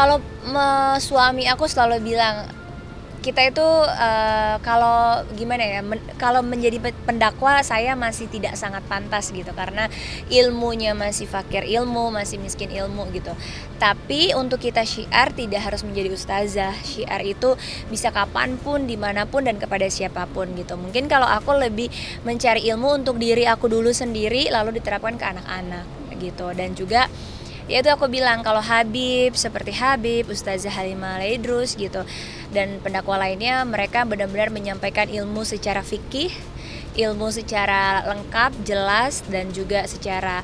Kalau suami aku selalu bilang, kita itu kalau gimana ya, kalau menjadi pendakwa saya masih tidak sangat pantas gitu, karena ilmunya masih fakir ilmu, masih miskin ilmu gitu. Tapi untuk kita syiar tidak harus menjadi ustazah. Syiar itu bisa kapanpun, dimanapun, dan kepada siapapun gitu. Mungkin kalau aku lebih mencari ilmu untuk diri aku dulu sendiri, lalu diterapkan ke anak-anak gitu. Dan juga ya itu aku bilang, kalau Habib, seperti Habib, Ustazah Halimah Laidrus gitu, dan pendakwa lainnya, mereka benar-benar menyampaikan ilmu secara fikih, ilmu secara lengkap, jelas, dan juga secara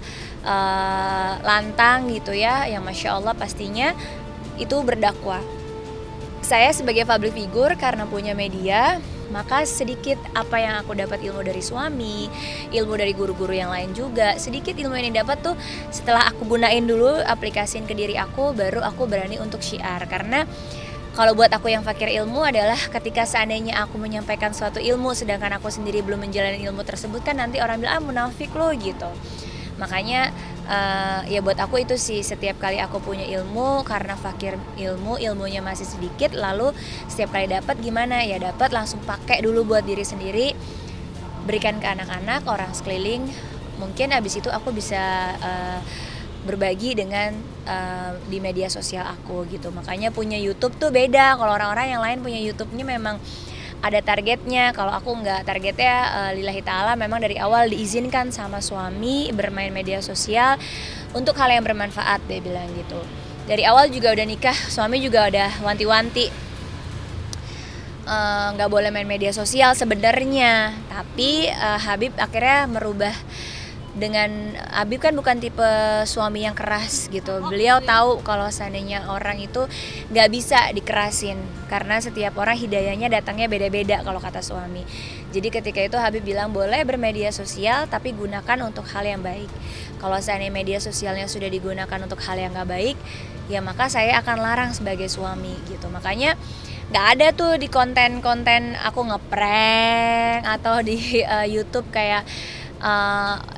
lantang gitu ya, yang Masya Allah pastinya itu berdakwah. Saya sebagai public figure, karena punya media, maka sedikit apa yang aku dapat ilmu dari suami, ilmu dari guru-guru yang lain juga, sedikit ilmu yang didapat tuh setelah aku gunain dulu, aplikasiin ke diri aku, baru aku berani untuk syiar. Karena kalau buat aku yang fakir ilmu adalah ketika seandainya aku menyampaikan suatu ilmu sedangkan aku sendiri belum menjalani ilmu tersebut, kan nanti orang bilang munafik lo gitu. Makanya ya buat aku itu sih, setiap kali aku punya ilmu, karena fakir ilmu, ilmunya masih sedikit, lalu setiap kali dapat gimana ya, dapat langsung pakai dulu buat diri sendiri, berikan ke anak-anak, orang sekeliling. Mungkin abis itu aku bisa berbagi dengan di media sosial aku gitu. Makanya punya YouTube tuh beda. Kalau orang-orang yang lain punya YouTube-nya memang ada targetnya. Kalau aku enggak, targetnya lillahi ta'ala, memang dari awal diizinkan sama suami bermain media sosial untuk hal yang bermanfaat, dia bilang gitu. Dari awal juga udah nikah, suami juga udah wanti-wanti nggak boleh main media sosial sebenarnya. Tapi Habib akhirnya merubah. Dengan Habib kan bukan tipe suami yang keras gitu. Beliau tahu kalau seandainya orang itu nggak bisa dikerasin, karena setiap orang hidayahnya datangnya beda-beda kalau kata suami. Jadi ketika itu Habib bilang boleh bermedia sosial, tapi gunakan untuk hal yang baik. Kalau seandainya media sosialnya sudah digunakan untuk hal yang nggak baik, ya maka saya akan larang sebagai suami gitu. Makanya nggak ada tuh di konten-konten aku ngeprank atau di YouTube kayak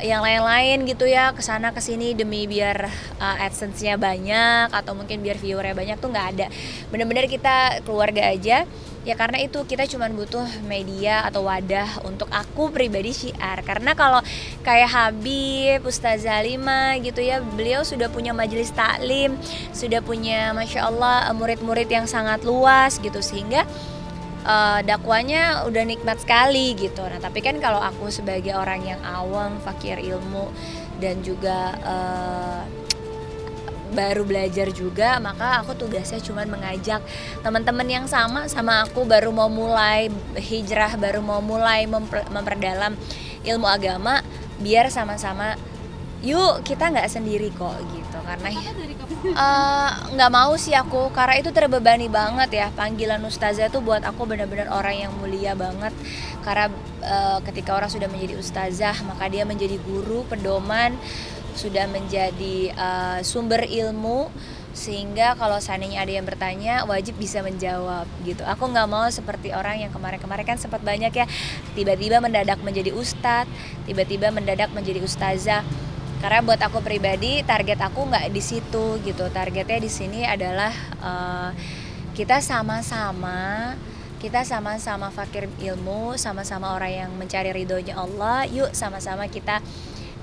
yang lain-lain gitu ya, kesana kesini demi biar AdSense-nya banyak atau mungkin biar viewernya banyak, tuh nggak ada. Benar-benar kita keluarga aja ya, karena itu kita cuma butuh media atau wadah untuk aku pribadi syiar. Karena kalau kayak Habib, Ustazah Halimah gitu ya, beliau sudah punya majelis taklim, sudah punya Masya Allah murid-murid yang sangat luas gitu, sehingga dakwanya udah nikmat sekali gitu. Nah tapi kan kalau aku sebagai orang yang awam, fakir ilmu, dan juga baru belajar juga, maka aku tugasnya cuma mengajak teman-teman yang sama aku, baru mau mulai hijrah, baru mau mulai memperdalam ilmu agama, biar sama-sama yuk, kita nggak sendiri kok gitu. Karena nggak mau sih aku, karena itu terbebani banget ya. Panggilan ustazah itu buat aku benar-benar orang yang mulia banget. Karena ketika orang sudah menjadi ustazah, maka dia menjadi guru, pedoman, sudah menjadi sumber ilmu, sehingga kalau seandainya ada yang bertanya wajib bisa menjawab gitu. Aku nggak mau seperti orang yang kemarin-kemarin kan sempat banyak ya, tiba-tiba mendadak menjadi ustadz, tiba-tiba mendadak menjadi ustazah. Karena buat aku pribadi, target aku nggak di situ gitu. Targetnya di sini adalah kita sama-sama fakir ilmu, sama-sama orang yang mencari ridhonya Allah. Yuk sama-sama kita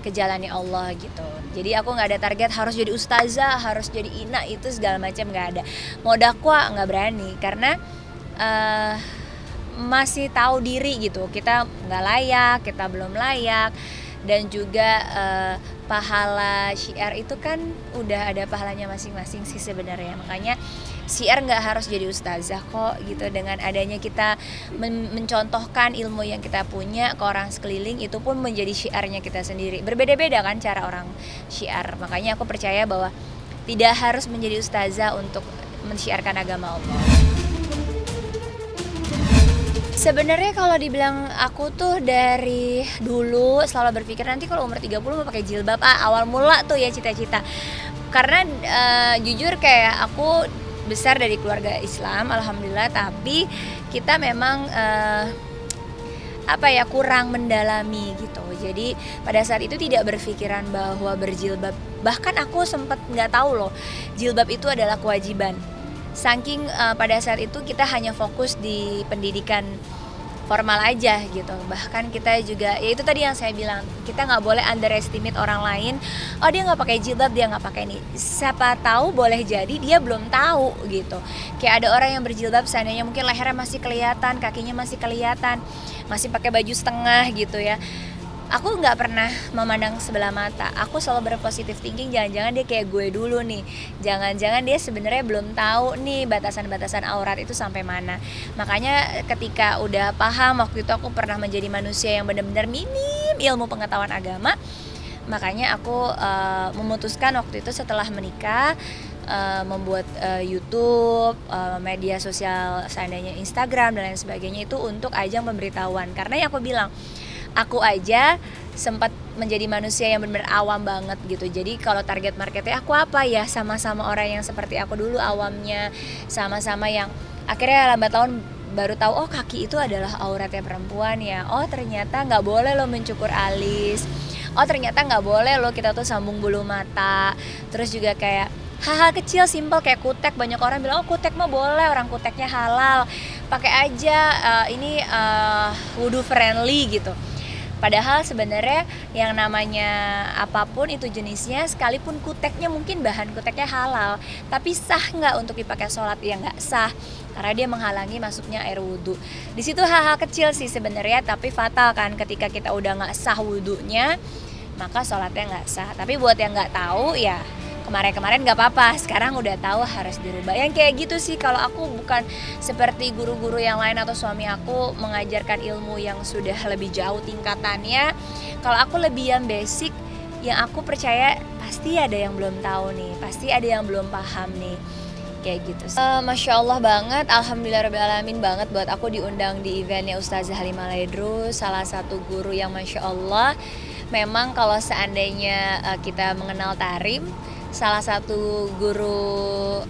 ke jalannya Allah gitu. Jadi aku nggak ada target harus jadi ustazah, harus jadi ina, itu segala macam nggak ada. Mau dakwah nggak berani, karena masih tahu diri gitu. Kita nggak layak, kita belum layak. Dan juga pahala syiar itu kan udah ada pahalanya masing-masing sih sebenarnya. Makanya syiar nggak harus jadi ustazah kok gitu. Dengan adanya kita mencontohkan ilmu yang kita punya ke orang sekeliling, itu pun menjadi syiarnya kita sendiri. Berbeda-beda kan cara orang syiar. Makanya aku percaya bahwa tidak harus menjadi ustazah untuk mensyiarkan agama Allah. Sebenarnya kalau dibilang aku tuh dari dulu selalu berpikir nanti kalau umur 30 mau pakai jilbab. Awal mula tuh ya cita-cita. Karena jujur kayak aku besar dari keluarga Islam, alhamdulillah, tapi kita memang kurang mendalami gitu. Jadi pada saat itu tidak berpikiran bahwa berjilbab, bahkan aku sempat nggak tahu loh jilbab itu adalah kewajiban. Saking pada saat itu kita hanya fokus di pendidikan formal aja gitu. Bahkan kita juga, ya itu tadi yang saya bilang, kita nggak boleh underestimate orang lain. Oh, dia nggak pakai jilbab, dia nggak pakai ini. Siapa tahu boleh jadi dia belum tahu gitu. Kayak ada orang yang berjilbab, seandainya mungkin lehernya masih kelihatan, kakinya masih kelihatan, masih pakai baju setengah gitu ya. Aku nggak pernah memandang sebelah mata. Aku selalu berpositif thinking, jangan-jangan dia kayak gue dulu nih. Jangan-jangan dia sebenarnya belum tahu nih batasan-batasan aurat itu sampai mana. Makanya ketika udah paham, waktu itu aku pernah menjadi manusia yang benar-benar minim ilmu pengetahuan agama. Makanya aku memutuskan waktu itu setelah menikah, membuat YouTube, media sosial seandainya Instagram dan lain sebagainya itu untuk ajang pemberitahuan. Karena yang aku bilang, aku aja sempat menjadi manusia yang benar-benar awam banget gitu. Jadi kalau target marketnya aku apa ya, sama-sama orang yang seperti aku dulu awamnya, sama-sama yang akhirnya lambat laun baru tahu, oh kaki itu adalah auratnya perempuan ya. Oh ternyata nggak boleh lo mencukur alis. Oh ternyata nggak boleh lo kita tuh sambung bulu mata. Terus juga kayak hal-hal kecil simple kayak kutek, banyak orang bilang oh kutek mah boleh, orang kuteknya halal, pakai aja, ini wudu friendly gitu. Padahal sebenarnya yang namanya apapun itu jenisnya, sekalipun kuteknya mungkin bahan kuteknya halal, tapi sah nggak untuk dipakai sholat? Ya nggak sah, karena dia menghalangi masuknya air wudhu. Di situ hal-hal kecil sih sebenarnya, tapi fatal kan ketika kita udah nggak sah wudhunya, maka sholatnya nggak sah. Tapi buat yang nggak tahu ya kemarin-kemarin nggak apa-apa, sekarang udah tahu harus dirubah. Yang kayak gitu sih. Kalau aku bukan seperti guru-guru yang lain atau suami aku mengajarkan ilmu yang sudah lebih jauh tingkatannya. Kalau aku lebih yang basic, yang aku percaya pasti ada yang belum tahu nih, pasti ada yang belum paham nih, kayak gitu sih. Masya Allah banget, alhamdulillahirrahmanirrahim banget buat aku diundang di eventnya Ustazah Halimah Laidrus, salah satu guru yang Masya Allah. Memang kalau seandainya kita mengenal Tarim, salah satu guru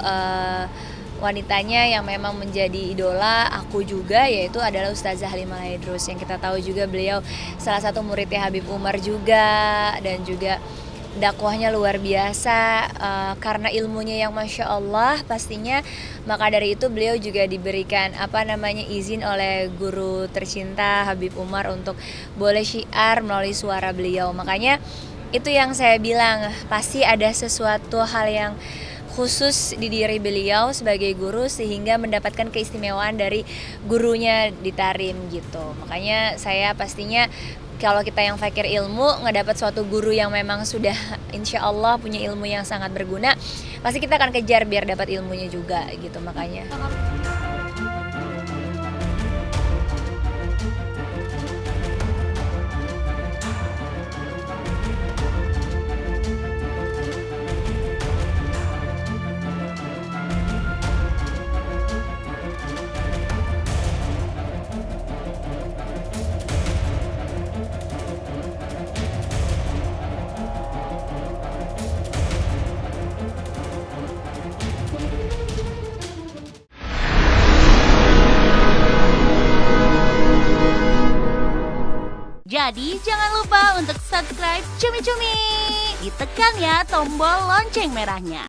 wanitanya yang memang menjadi idola aku juga, yaitu adalah Ustazah Halimah Laidrus, yang kita tahu juga beliau salah satu muridnya Habib Umar juga, dan juga dakwahnya luar biasa, karena ilmunya yang Masya Allah pastinya. Maka dari itu beliau juga diberikan izin oleh guru tercinta Habib Umar untuk boleh syiar melalui suara beliau. Makanya itu yang saya bilang, pasti ada sesuatu hal yang khusus di diri beliau sebagai guru sehingga mendapatkan keistimewaan dari gurunya di Tarim gitu. Makanya saya pastinya kalau kita yang fakir ilmu ngedapat suatu guru yang memang sudah insya Allah punya ilmu yang sangat berguna, pasti kita akan kejar biar dapat ilmunya juga gitu. Makanya Jadi jangan lupa untuk subscribe Cumi Cumi. Ditekan ya tombol lonceng merahnya.